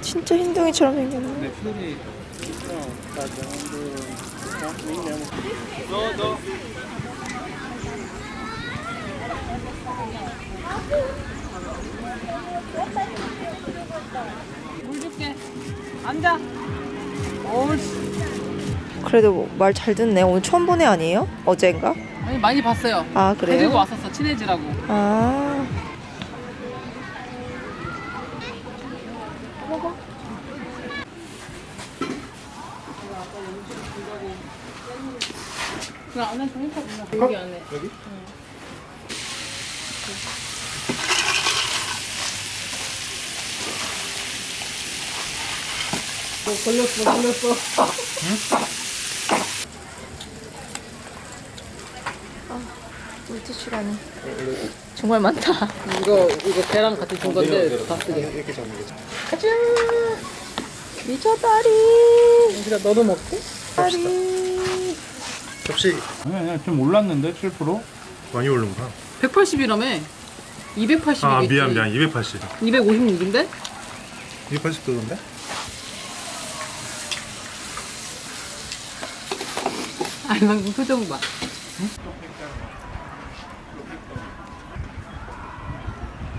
진짜 흰둥이처럼 생겼네. 너. 물 줄게. 앉아. 그래도 말 잘 듣네. 오늘 처음 본 애 아니에요? 어젠가? 아니 많이 봤어요. 아 그래요? 데리고 왔었어 친해지라고. 아 그 안에 좀 힘들어. 여기 안에. 여기? 걸렸어. 물티슈라니 정말 많다. 이거 걔랑 같이 준 건데 다 쓰게. 이렇게 잡는 거죠. 가자. 미쳐다리. 그러니까 너도 먹게? 다리. 접시 아니 좀 올랐는데 7%? 많이 오른구나. 180이라며. 280이겠지. 아 미안 280. 256인데? 280 도던데? 아니 방금 표정 봐.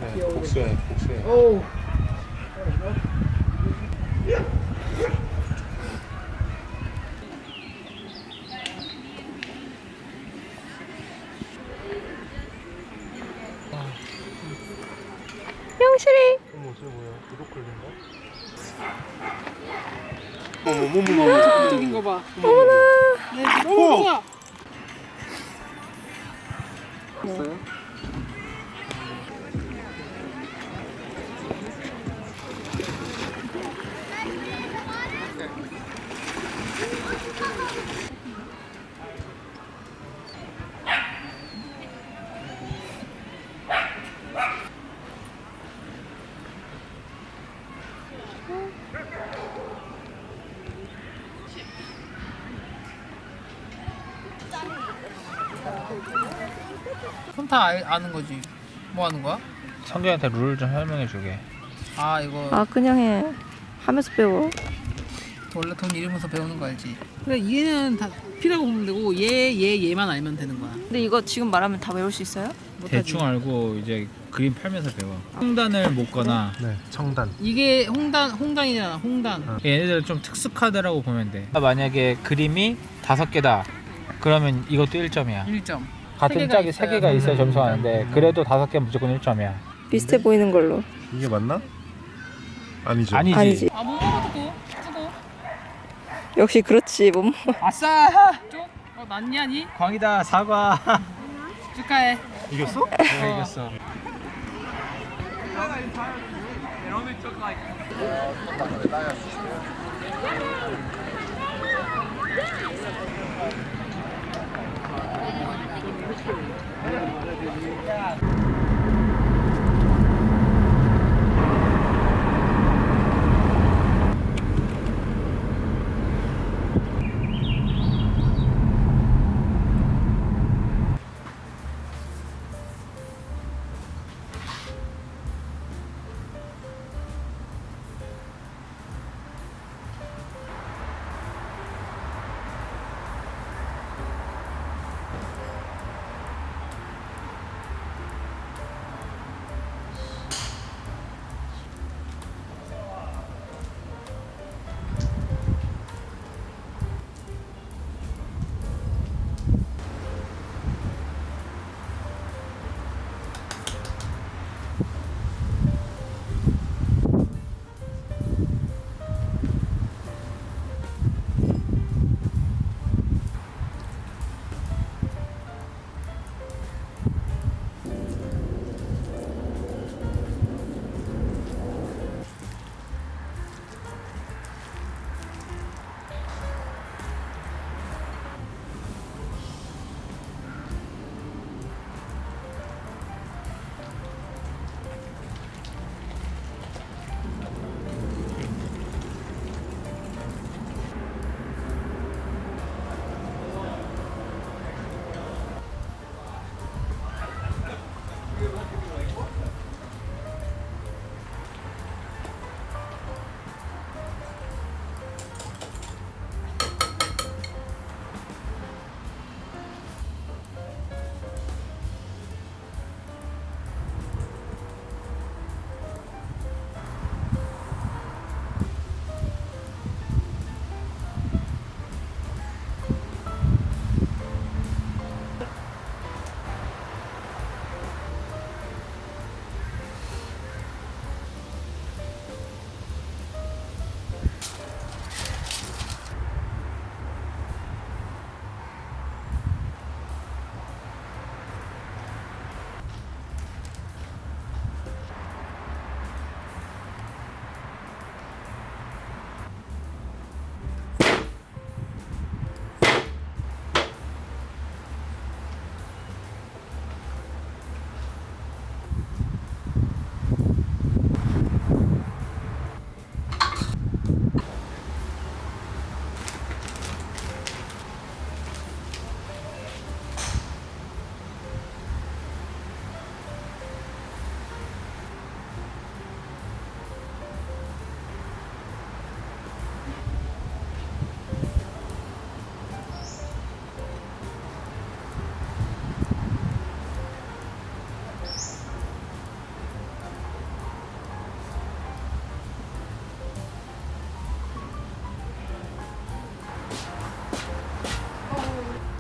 네, 복수해. 오. 명실이. 어머 저 뭐야? 구독 걸린다? 어머. 적극적인 거 봐. 어머나. 너무 좋아. 손 다 아는 거지. 뭐 하는 거야? 성규한테 룰 좀 설명해 주게. 아 이거 아 그냥 해. 하면서 배워. 원래 돈 잃으면서 배우는 거 알지? 근데 얘는 다 P라고 보면 되고 얘만 알면 되는 거야. 근데 이거 지금 말하면 다 외울 수 있어요? 못하지. 대충 알고 이제 그림 팔면서 배워. 홍단을 묶거나 네 청단. 이게 홍단이잖아. 홍단. 얘네들은 좀 특수 카드라고 보면 돼. 만약에 그림이 5개다. 그러면 이것도 1점이야. 1점. 같은 짝이 3개가 있어야 점수하는데 그래도 5개 무조건 1점이야. 비슷해 보이는 걸로. 이게 맞나? 아니죠. 아니지. 아니지. 아, 못 먹어도 쓰고. 역시 그렇지. 뭐. 아싸! 쪽? 낫냐니? 광이다 사과. 축하해. 이겼어? 내가 이겼어.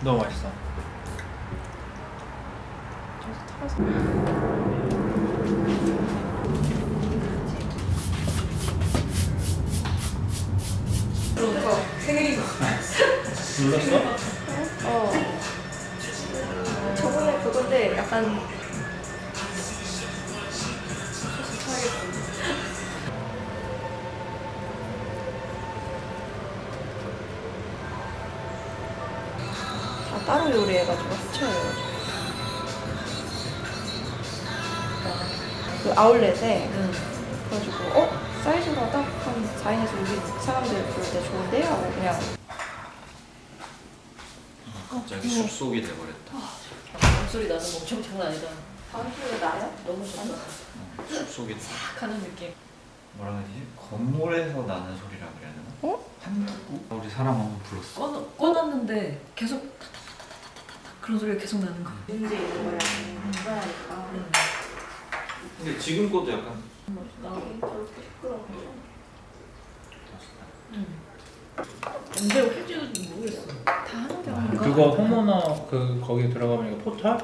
너무 맛있어. 눌렀어? 어. 저번에 그건데 약간 다 따로 요리해가지고 스쳐요. 그 아울렛에 그래가지고 사이즈가 딱 한 4인에서 6인 사람들 볼 때 좋은데? 하고 그냥 갑자기 숲속이 돼버렸다. 목소리 나는 거 엄청 장난 아니다. 다음 주에 나요? 너무 좋다. 숲속이 탁 하는 느낌. 뭐라 그러지? 건물에서 나는 소리라 그래야 되나? 한두구? 우리 사람 한번 불렀어. 꺼놨는데 계속 타타타타타타 그런 소리가 계속 나는 거. 문제 있는 거야. 불안하니까. 근데 지금 것도 약간 저렇게 시끄러운 거. 언제 올지도 모르겠어. 다 하는 게 아닌가? 그거 홈오너 그 거기 들어가 보니까 포털?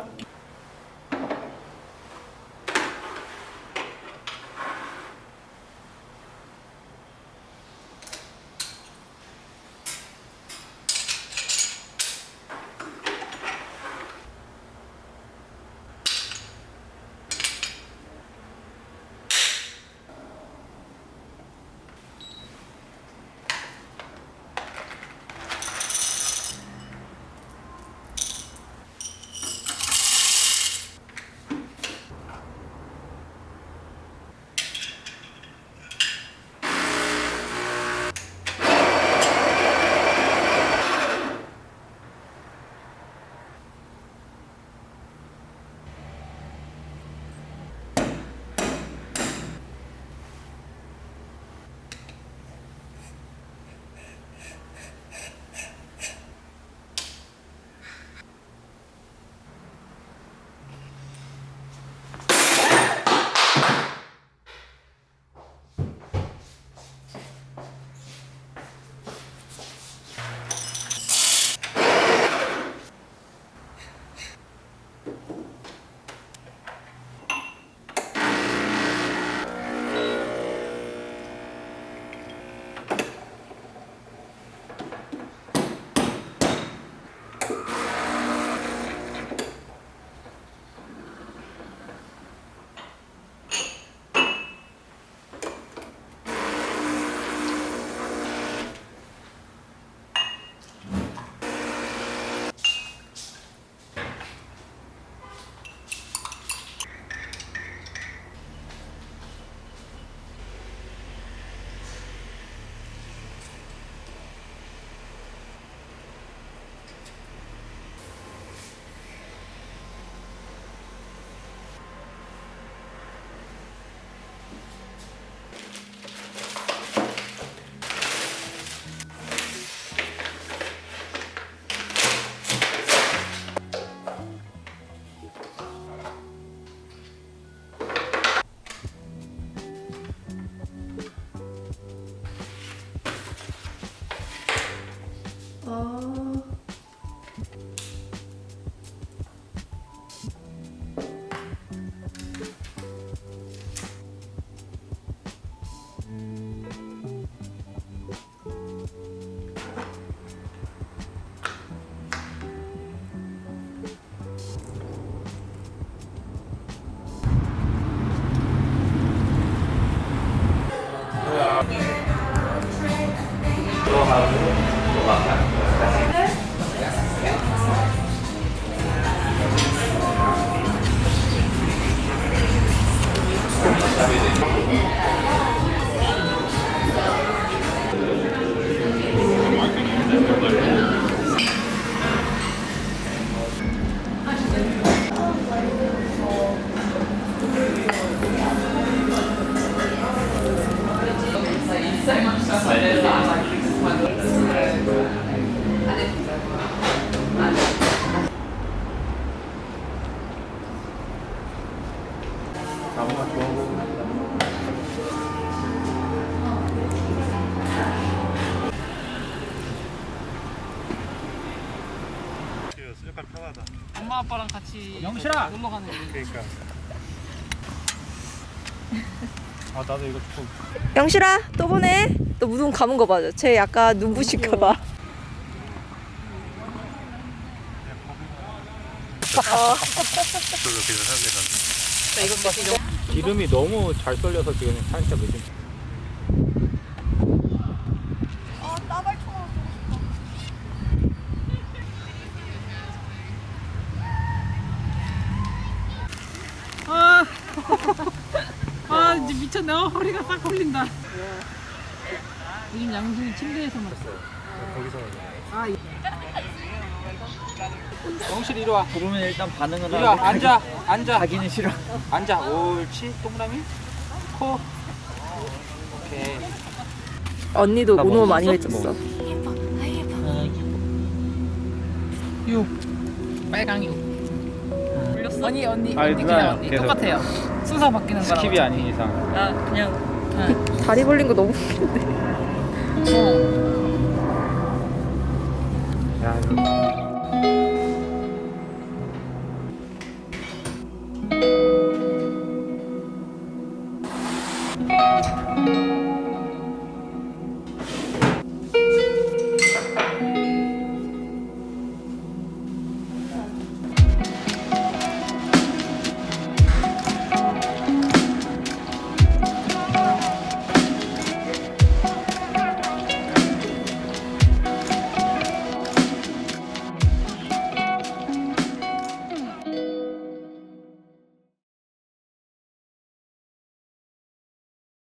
약간 편하다. 엄마 아빠랑 같이 영실아! 놀러 가는 거. 그러니까. 아 나도 이거 조금. 영실아 또 보내. 너 무덤 감은 거 봐줘. 쟤 약간 눈부실까 봐. 저도 그냥 사는 데 가서. 기름이 너무 잘 썰려서 지금 살짝 늦은. 아, 아 이제 미쳤네. 허리가 싹 걸린다. 요즘 양순이 침대에서만. 거기서. 아, 영실 이리 와. 부르면 일단 반응은 이리 와. 앉아. 앉아. 가기는 싫어. 앉아. 옳지. 동그라미. 코. 오케이. 언니도 나 모노 먹었어? 많이 해줬어. 유. 빨강 유. 올렸어? 언니 아니, 느낌이 누나야, 언니 계속. 똑같아요. 순서 바뀌는 거랑. 스킵이 아닌 이상. 아 그냥. 다리 벌린 거 너무 어. 야 이거.